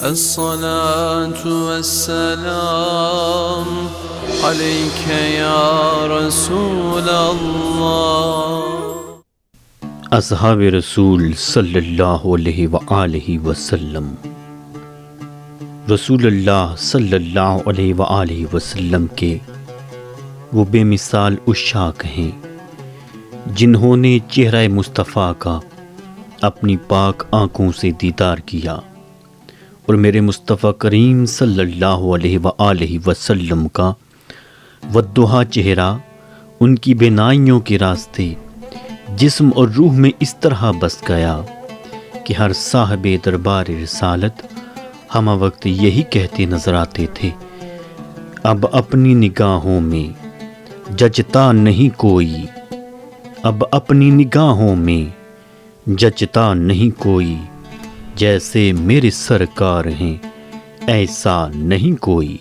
الصلاة والسلام عليك يا رسول الله۔ اصحاب رسول صلی اللہ علیہ وآلہ وسلم۔ رسول اللہ صلی اللہ علیہ وآلہ وسلم کے وہ بے مثال عشاق ہیں جنہوں نے چہرہ مصطفیٰ کا اپنی پاک آنکھوں سے دیدار کیا، اور میرے مصطفیٰ کریم صلی اللہ علیہ وآلہ وسلم کا والضحیٰ چہرہ ان کی بینائیوں کے راستے جسم اور روح میں اس طرح بس گیا کہ ہر صاحب دربار رسالت ہمہ وقت یہی کہتے نظر آتے تھے، اب اپنی نگاہوں میں جچتا نہیں کوئی، اب اپنی نگاہوں میں جچتا نہیں کوئی، جیسے میرے سرکار ہیں ایسا نہیں کوئی۔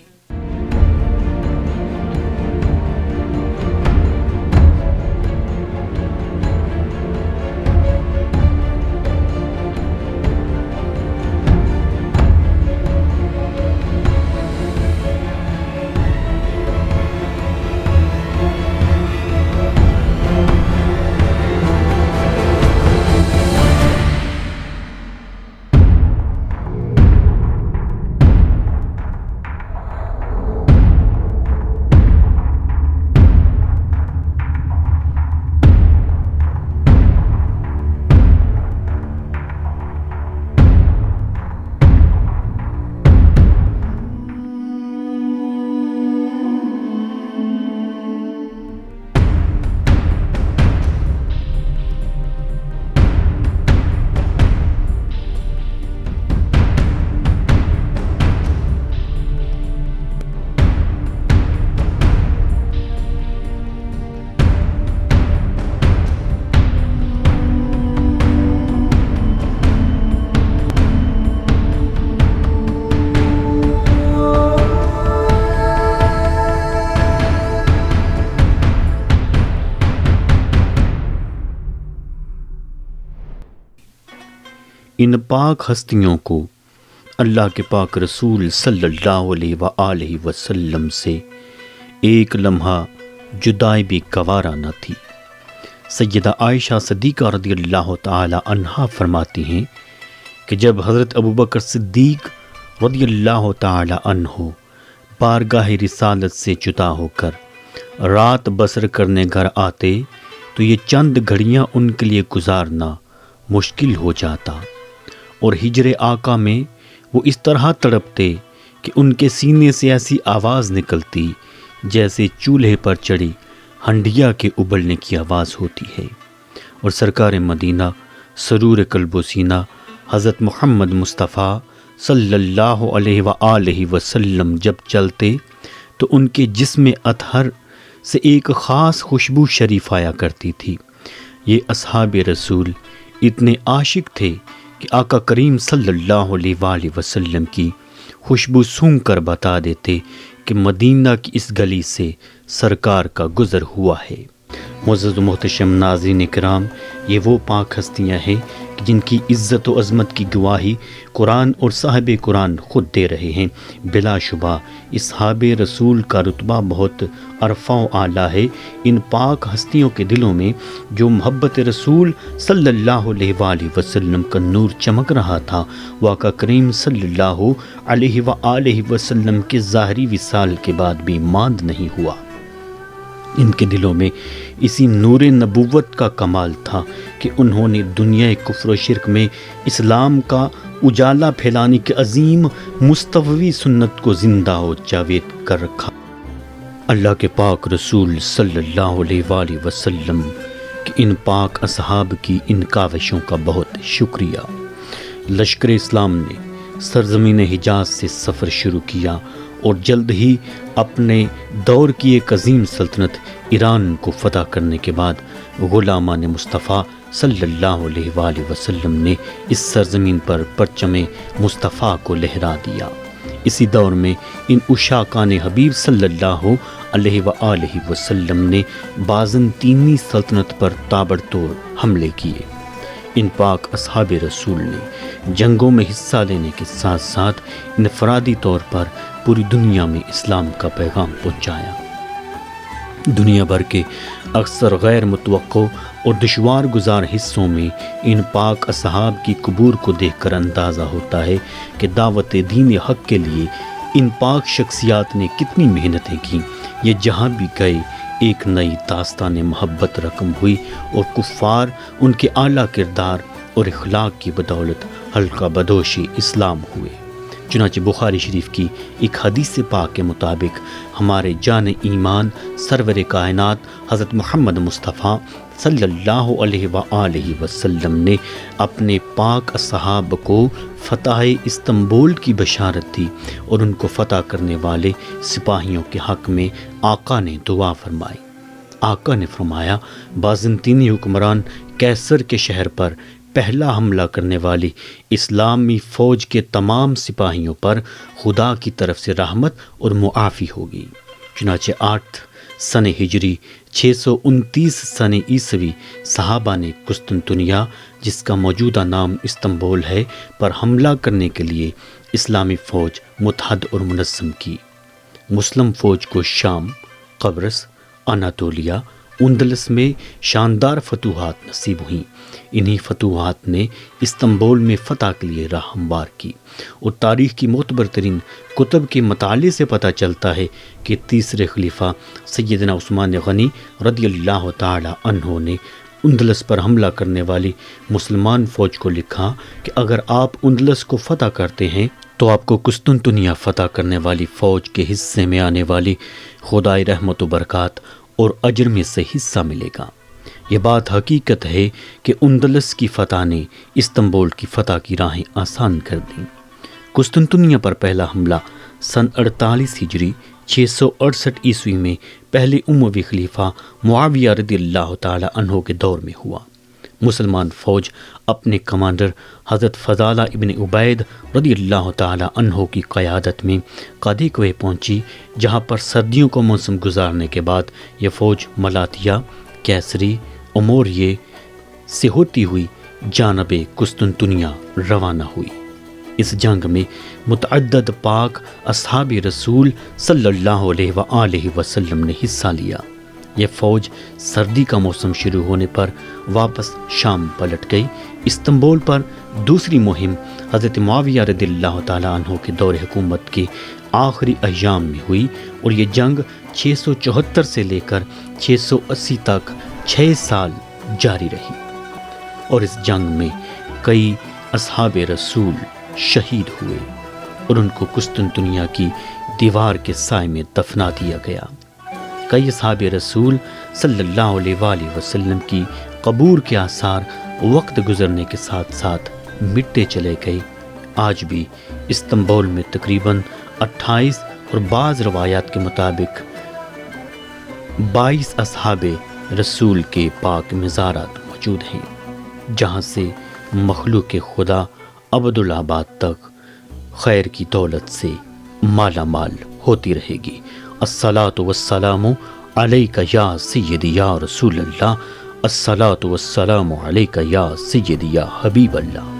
ان پاک ہستیوں کو اللہ کے پاک رسول صلی اللہ علیہ وآلہ وسلم سے ایک لمحہ جدائی بھی گوارا نہ تھی۔ سیدہ عائشہ صدیقہ رضی اللہ تعالی عنہا فرماتی ہیں کہ جب حضرت ابوبکر صدیق رضی اللہ تعالی عنہ بارگاہ رسالت سے جدا ہو کر رات بسر کرنے گھر آتے تو یہ چند گھڑیاں ان کے لیے گزارنا مشکل ہو جاتا، اور ہجر آقا میں وہ اس طرح تڑپتے کہ ان کے سینے سے ایسی آواز نکلتی جیسے چولہے پر چڑھی ہنڈیا کے ابلنے کی آواز ہوتی ہے، اور سرکار مدینہ سرور قلب و سینہ حضرت محمد مصطفیٰ صلی اللہ علیہ وآلہ وسلم جب چلتے تو ان کے جسم اطہر سے ایک خاص خوشبو شریف آیا کرتی تھی۔ یہ اصحاب رسول اتنے عاشق تھے کہ آقا کریم صلی اللہ علیہ وآلہ وسلم کی خوشبو سونگھ کر بتا دیتے کہ مدینہ کی اس گلی سے سرکار کا گزر ہوا ہے۔ معزز و محتشم ناظرین کرام، یہ وہ پاک ہستیاں ہیں کہ جن کی عزت و عظمت کی گواہی قرآن اور صاحب قرآن خود دے رہے ہیں۔ بلا شبہ اصحاب رسول کا رتبہ بہت عرفہ و اعلیٰ ہے۔ ان پاک ہستیوں کے دلوں میں جو محبت رسول صلی اللہ علیہ وآلہ وسلم کا نور چمک رہا تھا، وہ آقا کریم صلی اللہ علیہ وآلہ وسلم کے ظاہری وصال کے بعد بھی ماند نہیں ہوا۔ ان کے دلوں میں اسی نور نبوت کا کمال تھا کہ انہوں نے دنیا کفر و شرک میں اسلام کا اجالا پھیلانے کی عظیم مصطفی سنت کو زندہ و جاوید کر رکھا۔ اللہ کے پاک رسول صلی اللہ علیہ وآلہ وسلم کہ ان پاک اصحاب کی ان کاوشوں کا بہت شکریہ۔ لشکر اسلام نے سرزمین حجاز سے سفر شروع کیا اور جلد ہی اپنے دور کی ایک عظیم سلطنت ایران کو فتح کرنے کے بعد غلامان مصطفیٰ صلی اللہ علیہ وآلہ وسلم نے اس سرزمین پر پرچم مصطفیٰ کو لہرا دیا۔ اسی دور میں ان عشاقان حبیب صلی اللہ علیہ وآلہ وسلم نے بازنطینی سلطنت پر تابڑتوڑ حملے کیے۔ ان پاک اصحاب رسول نے جنگوں میں حصہ لینے کے ساتھ ساتھ انفرادی طور پر پوری دنیا میں اسلام کا پیغام پہنچایا۔ دنیا بھر کے اکثر غیر متوقع اور دشوار گزار حصوں میں ان پاک اصحاب کی قبور کو دیکھ کر اندازہ ہوتا ہے کہ دعوت دین حق کے لیے ان پاک شخصیات نے کتنی محنتیں کیں۔ یہ جہاں بھی گئے ایک نئی داستان محبت رقم ہوئی اور کفار ان کے اعلیٰ کردار اور اخلاق کی بدولت حلقہ بدوشی اسلام ہوئے۔ چنانچہ بخاری شریف کی ایک حدیث پاک کے مطابق ہمارے جان ایمان سرور کائنات حضرت محمد مصطفیٰ صلی اللہ علیہ وآلہ وسلم نے اپنے پاک اصحاب کو فتح استنبول کی بشارت دی اور ان کو فتح کرنے والے سپاہیوں کے حق میں آقا نے دعا فرمائی۔ آقا نے فرمایا، بازنطینی حکمران کیسر کے شہر پر پہلا حملہ کرنے والی اسلامی فوج کے تمام سپاہیوں پر خدا کی طرف سے رحمت اور معافی ہوگی۔ چنانچہ 8 سن ہجری 629 سن عیسوی صحابہ نے قسطنطنیہ، جس کا موجودہ نام استنبول ہے، پر حملہ کرنے کے لیے اسلامی فوج متحد اور منظم کی۔ مسلم فوج کو شام، قبرص، اناطولیہ، اندلس میں شاندار فتوحات نصیب ہوئیں۔ انہی فتوحات نے استنبول میں فتح کے لیے راہ ہموار کی، اور تاریخ کی معتبر ترین کتب کے مطالعے سے پتہ چلتا ہے کہ تیسرے خلیفہ سیدنا عثمان غنی رضی اللہ تعالی عنہ نے اندلس پر حملہ کرنے والی مسلمان فوج کو لکھا کہ اگر آپ اندلس کو فتح کرتے ہیں تو آپ کو قسطنطنیہ فتح کرنے والی فوج کے حصے میں آنے والی خدائی رحمت و برکات اور اجر میں سے حصہ ملے گا۔ یہ بات حقیقت ہے کہ اندلس کی فتح نے استنبول کی فتح کی راہیں آسان کر دیں۔ قسطنطنیہ پر پہلا حملہ سن 48 ہجری 668 عیسوی میں پہلے اموی خلیفہ معاویہ رضی اللہ تعالی عنہ کے دور میں ہوا۔ مسلمان فوج اپنے کمانڈر حضرت فضالہ ابن عبید رضی اللہ تعالی عنہ کی قیادت میں قادی کوہ پہنچی، جہاں پر سردیوں کو موسم گزارنے کے بعد یہ فوج ملاتیہ، کیسری، اموریے سے ہوتی ہوئی جانب قسطنطنیہ روانہ ہوئی۔ اس جنگ میں متعدد پاک اصحاب رسول صلی اللہ علیہ وآلہ وسلم نے حصہ لیا۔ یہ فوج سردی کا موسم شروع ہونے پر واپس شام پلٹ گئی۔ استنبول پر دوسری مہم حضرت معاویہ رضی اللہ تعالیٰ عنہ کے دور حکومت کے آخری ایام میں ہوئی، اور یہ جنگ 674 سے لے کر 680 تک 6 سال جاری رہی، اور اس جنگ میں کئی اصحاب رسول شہید ہوئے اور ان کو قسطنطنیہ کی دیوار کے سائے میں دفنا دیا گیا۔ کئی اصحاب رسول صلی اللہ علیہ وآلہ وسلم کی قبور کے آثار وقت گزرنے کے ساتھ ساتھ مٹتے چلے گئے۔ آج بھی استنبول میں تقریباً 28 اور بعض روایات کے مطابق 22 اصحاب رسول کے پاک مزارات موجود ہیں، جہاں سے مخلوق خدا ابدالآباد تک خیر کی دولت سے مالا مال ہوتی رہے گی۔ الصلاۃ والسلام علیک یا سیدی یا رسول اللہ، الصلاۃ والسلام علیک یا سیدی یا حبیب اللہ۔